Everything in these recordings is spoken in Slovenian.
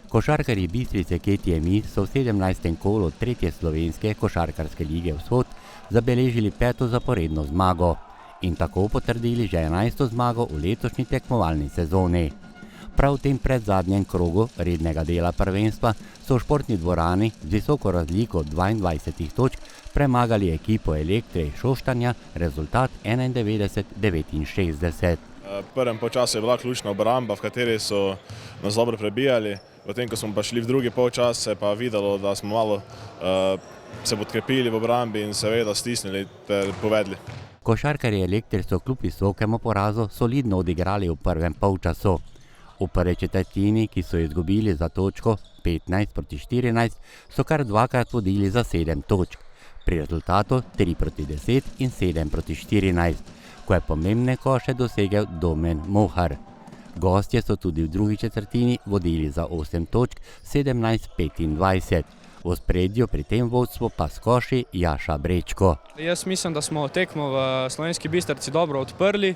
Košarkarji Bistrice KTMI so v 17. kolu tretje slovenske košarkarske lige Vzhod zabeležili 5. zaporedno zmago in tako potrdili že 11. zmago v letošnji tekmovalni sezoni. Prav v tem predzadnjem krogu rednega dela prvenstva so v športni dvorani z visoko razliko 22 točk premagali ekipo Elektre iz Šoštanja, rezultat 91-69. V prvem polčasu je bila ključna obramba, v kateri so nas dobro prebijali. Potem, ko smo pa šli v drugi polčas, se je pa videlo, da smo malo se podkrepili v obrambi in seveda stisnili ter povedli. Košarkarji Elektre so kljub visokemu porazu solidno odigrali v prvem polčasu. V prvi četrtini, ki so izgubili za točko 15-14, so kar dvakrat vodili za 7 točk. Pri rezultatu 3-10 in 7-14, ko je pomembne koše dosegel Domen Mohar. Gostje so tudi v drugi četrtini vodili za 8 točk 17-25. V ospredju pri tem vodstvu pa s koši Jaša Brečko. Jaz mislim, da smo tekmo v Slovenski Bistrici dobro odprli.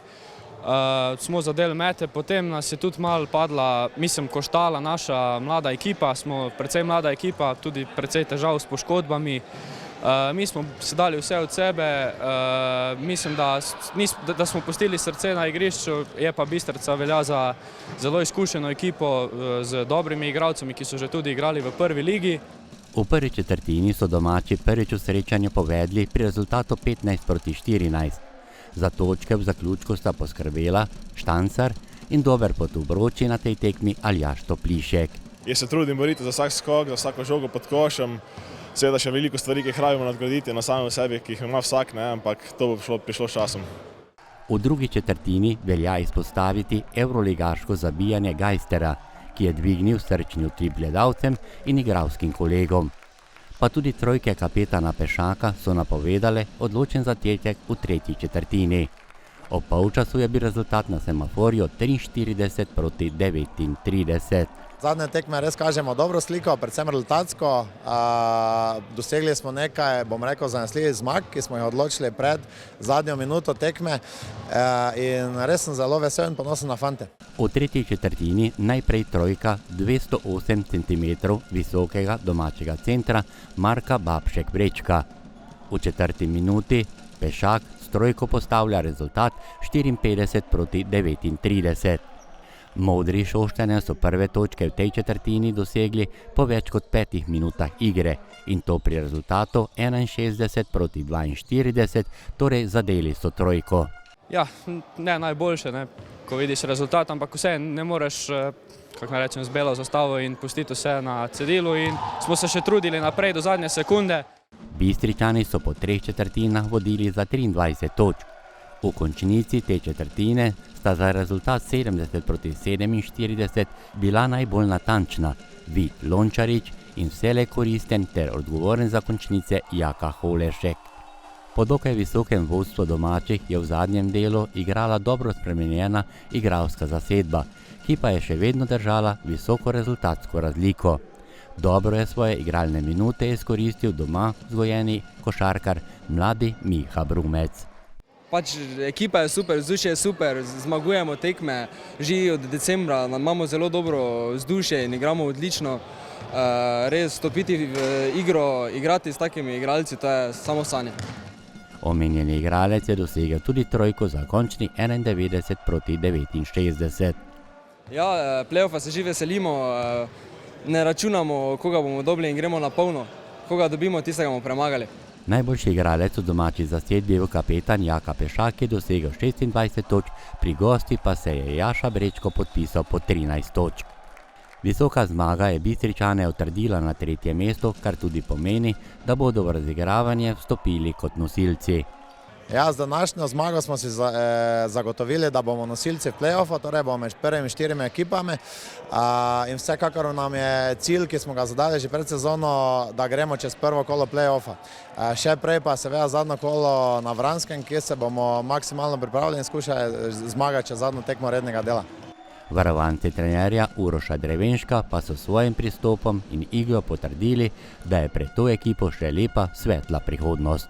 Smo zadeli mete, potem nas je tudi malo padla, koštala naša mlada ekipa, smo precej mlada ekipa, tudi precej težav s poškodbami. Mi smo se dali vse od sebe, mislim, da smo pustili srce na igrišču, je pa Bistrica velja za zelo izkušeno ekipo z dobrimi igralcami, ki so že tudi igrali v prvi ligi. V prvi četrtini so domači prvič v srečanju povedli pri rezultatu 15-14. Za točke v zaključku sta poskrbela Štancar in dober pot v Broči na tej tekmi Aljaž Toplišek. Jaz se trudim boriti za vsak skok, za vsako žogo pod košem. Seveda še veliko stvari, ki jih rabimo nadgraditi na samem sebi, ki jih ima vsak, ampak to bo prišlo s časom. V drugi četrtini velja izpostaviti evroligaško zabijanje Geistera, ki je dvignil srčni utrip gledalcem in igralskim kolegom. Pa tudi trojke kapetana Pešaka so napovedale odločen zatetek v tretji četrtini. Ob polčasu je bil rezultat na semaforju 43-39. Zadnje tekme res kažemo dobro sliko, predvsem rezultatsko. Dosegli smo nekaj, zanesljivih zmag, ki smo jih odločili pred zadnjo minuto tekme in res sem zelo vesel in ponosen na fante. V tretji četrtini najprej trojka 208 cm visokega domačega centra Marka Babšek Brečka. V četrti minuti Pešak s trojko postavlja rezultat 54-39. Modri Šoštanja so prve točke v tej četrtini dosegli po več kot 5 minutah igre in to pri rezultatu 61-42, torej zadeli so trojko. Ja, ne najboljše, ko vidiš rezultat, ampak vse ne moreš, z belo zastavo in pustiti vse na cedilu in smo se še trudili naprej do zadnje sekunde. Bistričani so po 3 četrtinah vodili za 23 točk. V končnici te četrtine sta za rezultat 70-47 bila najbolj natančna Vid Lončarič in vselej koristen ter odgovoren za končnice Jaka Holešek. Po dokaj visokem vodstvu domačih je v zadnjem delu igrala dobro spremenjena igralska zasedba, ki pa je še vedno držala visoko rezultatsko razliko. Dobro je svoje igralne minute izkoristil doma vzgojeni košarkar mladi Miha Brumec. Ekipa je super, vzdušje je super, zmagujemo tekme, že od decembra imamo zelo dobro vzdušje in igramo odlično. Res stopiti v igro, igrati s takimi igralci, to je samo sanje. Omenjeni igralec je dosegel tudi trojko za končni 91-69. Ja, play-offa se že veselimo, ne računamo, koga bomo dobili in gremo na polno. Koga dobimo, tistega bomo premagali. Najboljši igralec v domači zasedbi je bil kapetan Jaka Pešak, ki je dosegel 26 točk, pri gosti pa se je Jaša Brečko podpisal po 13 točk. Visoka zmaga je Bistričane utrdila na 3. mesto, kar tudi pomeni, da bodo v razigravanje vstopili kot nosilci. Ja, z današnjo zmago smo si zagotovili, da bomo nosilci v play-offu, torej bomo med prvimi 4 ekipami in vsekakor nam je cilj, ki smo ga zadali že pred sezono, da gremo čez prvo kolo play-offa. Še prej pa seveda zadnjo kolo na Vranskem, kjer se bomo maksimalno pripravili in skušali zmagati čez zadnjo tekmo rednega dela. Varovanci trenerja Uroša Drevenška pa so svojim pristopom in igro potrdili, da je pred to ekipo še lepa svetla prihodnost.